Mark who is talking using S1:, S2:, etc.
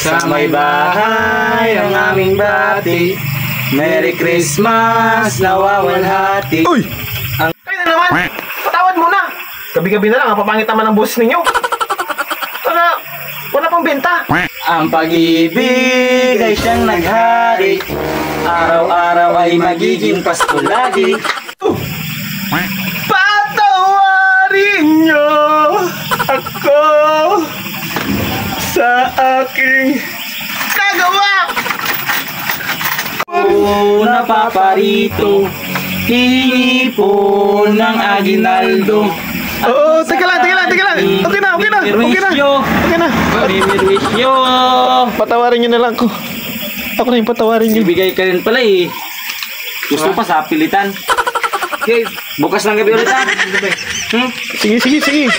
S1: Sa may bahay ang aming bati, Merry Christmas, nawawalhati.
S2: Uy!
S3: Kayo na naman! Patawad mo na! Gabi-gabi na lang, ang papangit naman ang boses ninyo. Wala pang benta.
S1: Ang pag-ibig ay siyang naghari, araw-araw ay magiging Pasko lagi.
S3: Patawarin niyo ako sa aking nagawa!
S1: Napaparito, hihingi po ng aginaldo.
S3: Oo, teka lang. Okay na.
S1: Merwisyo.
S3: Patawarin niyo na lang ko. Ako na yung patawarin niyo.
S1: Ibigay ka rin pala eh. Gusto pa sa pilitan. Okay, bukas ng gabi ulit ha.
S3: Sige.